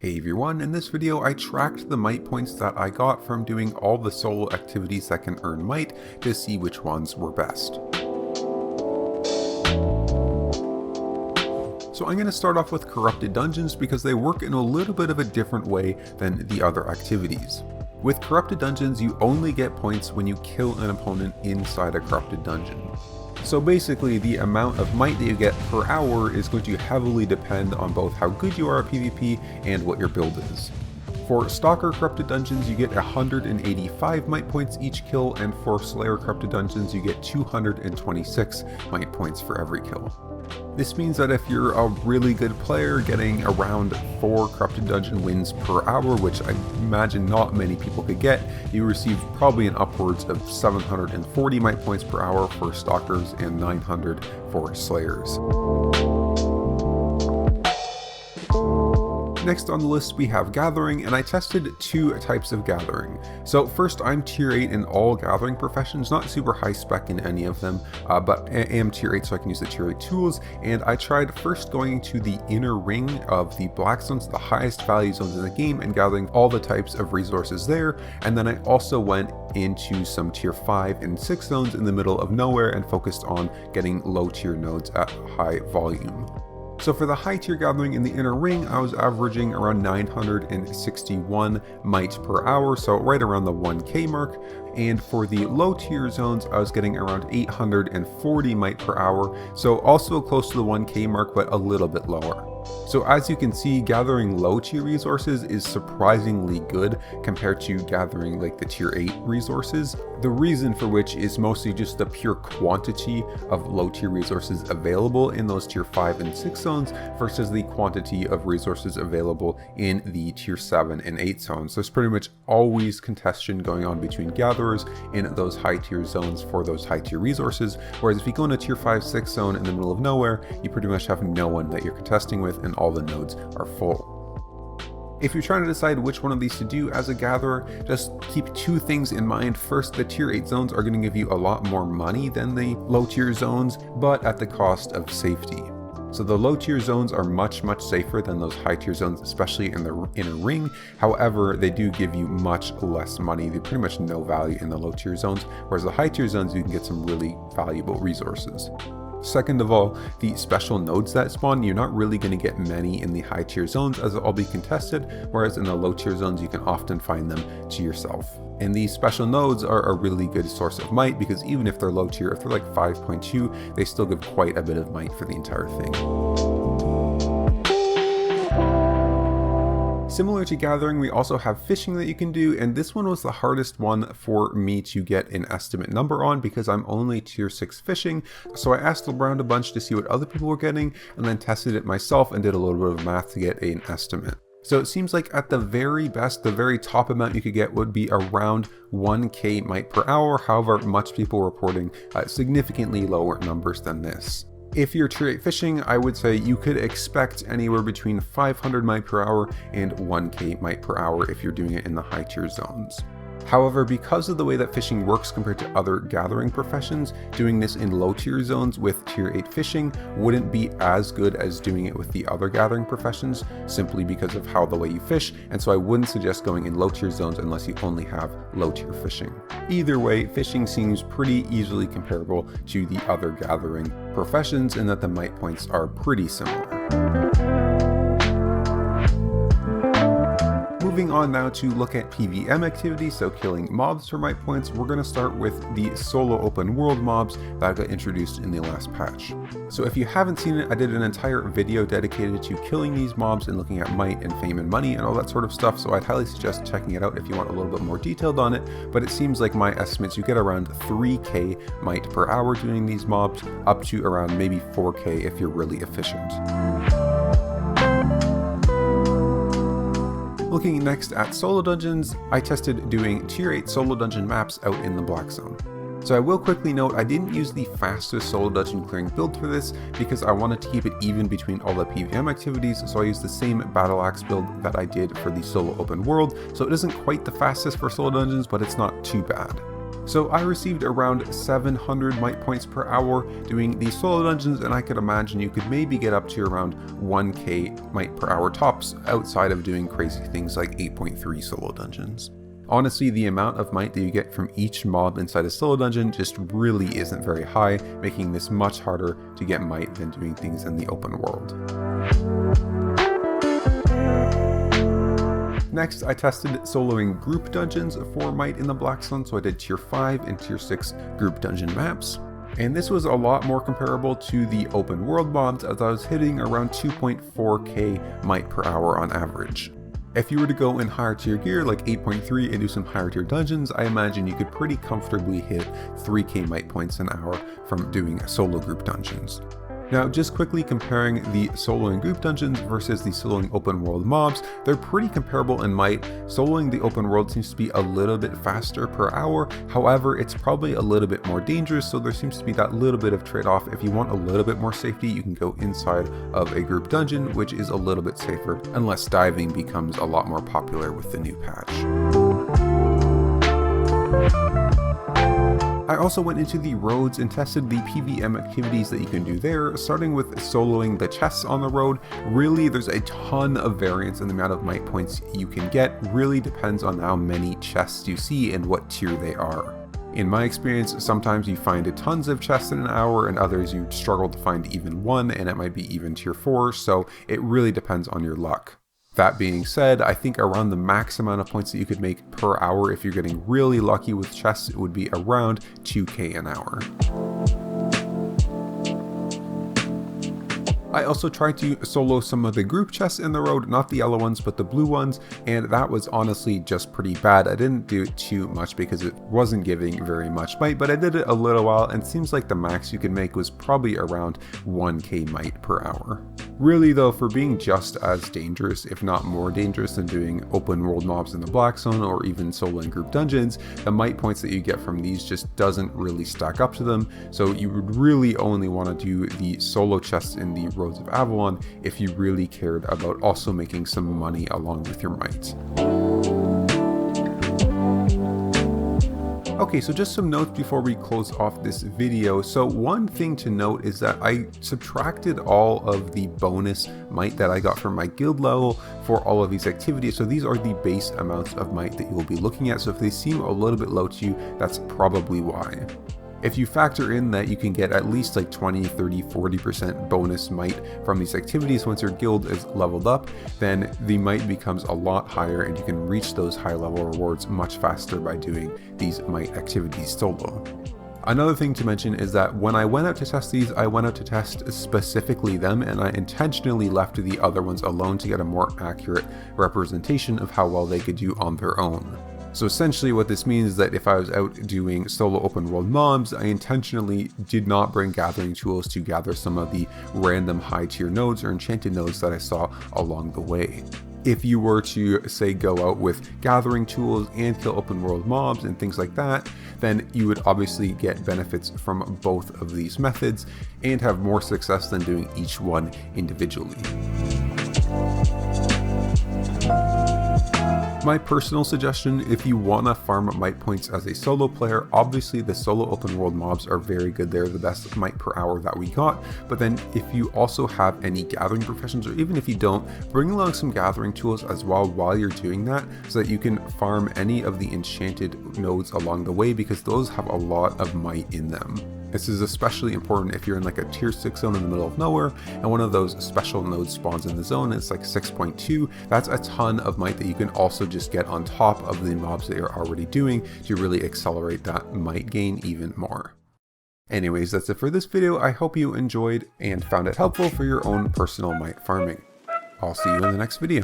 Hey everyone, in this video I tracked the might points that I got from doing all the solo activities that can earn might to see which ones were best. So I'm going to start off with corrupted dungeons because they work in a little bit of a different way than the other activities. With corrupted dungeons, you only get points when you kill an opponent inside a corrupted dungeon. So basically, the amount of might that you get per hour is going to heavily depend on both how good you are at PvP and what your build is. For Stalker Corrupted Dungeons, you get 185 might points each kill, and for Slayer Corrupted Dungeons, you get 226 might points for every kill. This means that if you're a really good player getting around 4 Corrupted Dungeon wins per hour, which I imagine not many people could get, you receive probably an upwards of 740 might points per hour for Stalkers and 900 for Slayers. Next on the list we have Gathering, and I tested 2 types of Gathering. So first, I'm tier 8 in all Gathering professions, not super high spec in any of them, but I am tier 8 so I can use the tier 8 tools, and I tried first going to the inner ring of the black zones, the highest value zones in the game, and gathering all the types of resources there, and then I also went into some tier 5 and 6 zones in the middle of nowhere and focused on getting low tier nodes at high volume. So for the high tier gathering in the inner ring, I was averaging around 961 might per hour, so right around the 1k mark. And for the low tier zones, I was getting around 840 might per hour, so also close to the 1k mark, but a little bit lower. So as you can see, gathering low tier resources is surprisingly good compared to gathering like the tier 8 resources. The reason for which is mostly just the pure quantity of low tier resources available in those tier 5 and 6 zones versus the quantity of resources available in the tier 7 and 8 zones. There's pretty much always contention going on between gatherers in those high tier zones for those high tier resources, whereas if you go in a tier 5-6 zone in the middle of nowhere, you pretty much have no one that you're contesting with and all the nodes are full. If you're trying to decide which one of these to do as a gatherer, just keep 2 things in mind. First, the tier 8 zones are going to give you a lot more money than the low tier zones, but at the cost of safety. So the low tier zones are much safer than those high tier zones, especially in the inner ring. However, they do give you much less money. They pretty much no value in the low tier zones, whereas the high tier zones you can get some really valuable resources. Second of all, the special nodes that spawn, you're not really going to get many in the high tier zones as they'll all be contested, whereas in the low tier zones you can often find them to yourself. And these special nodes are a really good source of might because even if they're low tier, if they're like 5.2, they still give quite a bit of might for the entire thing. Similar to gathering, we also have fishing that you can do, and this one was the hardest one for me to get an estimate number on because I'm only tier 6 fishing. So I asked around a bunch to see what other people were getting and then tested it myself and did a little bit of math to get an estimate. So it seems like at the very best, the very top amount you could get would be around 1k might per hour. However, much people reporting significantly lower numbers than this. If you're tier 8 fishing, I would say you could expect anywhere between 500 might per hour and 1k might per hour if you're doing it in the high tier zones. However, because of the way that fishing works compared to other gathering professions, doing this in low tier zones with tier 8 fishing wouldn't be as good as doing it with the other gathering professions, simply because of how the way you fish, and so I wouldn't suggest going in low tier zones unless you only have low tier fishing. Either way, fishing seems pretty easily comparable to the other gathering professions in that the might points are pretty similar. Moving on now to look at PvM activities, so killing mobs for might points, we're going to start with the solo open world mobs that got introduced in the last patch. So if you haven't seen it, I did an entire video dedicated to killing these mobs and looking at might and fame and money and all that sort of stuff, so I'd highly suggest checking it out if you want a little bit more detailed on it, but it seems like my estimates, you get around 3k might per hour doing these mobs, up to around maybe 4k if you're really efficient. Looking next at solo dungeons, I tested doing tier 8 solo dungeon maps out in the black zone. So I will quickly note I didn't use the fastest solo dungeon clearing build for this because I wanted to keep it even between all the PvM activities, so I used the same battle axe build that I did for the solo open world, so it isn't quite the fastest for solo dungeons, but it's not too bad. So I received around 700 might points per hour doing these solo dungeons, and I could imagine you could maybe get up to around 1k might per hour tops outside of doing crazy things like 8.3 solo dungeons. Honestly, the amount of might that you get from each mob inside a solo dungeon just really isn't very high, making this much harder to get might than doing things in the open world. Next, I tested soloing group dungeons for might in the Black Sun, so I did tier 5 and tier 6 group dungeon maps. And this was a lot more comparable to the open world mobs, as I was hitting around 2.4k might per hour on average. If you were to go in higher tier gear like 8.3 and do some higher tier dungeons, I imagine you could pretty comfortably hit 3k might points an hour from doing solo group dungeons. Now, just quickly comparing the soloing group dungeons versus the soloing open world mobs, they're pretty comparable in might. Soloing the open world seems to be a little bit faster per hour, however, it's probably a little bit more dangerous, so there seems to be that little bit of trade-off. If you want a little bit more safety, you can go inside of a group dungeon, which is a little bit safer, unless diving becomes a lot more popular with the new patch. I also went into the roads and tested the PVM activities that you can do there, starting with soloing the chests on the road. Really, there's a ton of variance in the amount of might points you can get. Really depends on how many chests you see and what tier they are. In my experience, sometimes you find tons of chests in an hour, and others you struggle to find even one, and it might be even tier 4, so it really depends on your luck. That being said, I think around the max amount of points that you could make per hour if you're getting really lucky with chests, it would be around 2k an hour. I also tried to solo some of the group chests in the road, not the yellow ones, but the blue ones, and that was honestly just pretty bad. I didn't do it too much because it wasn't giving very much might, but I did it a little while, and it seems like the max you could make was probably around 1k might per hour. Really though, for being just as dangerous, if not more dangerous than doing open world mobs in the Black Zone or even soloing group dungeons, the might points that you get from these just doesn't really stack up to them, so you would really only want to do the solo chests in the Roads of Avalon if you really cared about also making some money along with your might. Okay, so just some notes before we close off this video. So one thing to note is that I subtracted all of the bonus might that I got from my guild level for all of these activities. So these are the base amounts of might that you will be looking at. So if they seem a little bit low to you, that's probably why. If you factor in that you can get at least like 20, 30, 40% bonus might from these activities once your guild is leveled up, then the might becomes a lot higher and you can reach those high level rewards much faster by doing these might activities solo. Another thing to mention is that when I went out to test these, I went out to test specifically them, and I intentionally left the other ones alone to get a more accurate representation of how well they could do on their own. So essentially what this means is that if I was out doing solo open world mobs, I intentionally did not bring gathering tools to gather some of the random high tier nodes or enchanted nodes that I saw along the way. If you were to, say, go out with gathering tools and kill open world mobs and things like that, then you would obviously get benefits from both of these methods and have more success than doing each one individually. My personal suggestion, if you want to farm might points as a solo player, obviously the solo open world mobs are very good. They're the best might per hour that we got. But then if you also have any gathering professions, or even if you don't, bring along some gathering tools as well while you're doing that, so that you can farm any of the enchanted nodes along the way, because those have a lot of might in them. This is especially important if you're in like a tier 6 zone in the middle of nowhere and one of those special nodes spawns in the zone. It's like 6.2. That's a ton of might that you can also just get on top of the mobs that you're already doing to really accelerate that might gain even more. Anyways, that's it for this video. I hope you enjoyed and found it helpful for your own personal might farming. I'll see you in the next video.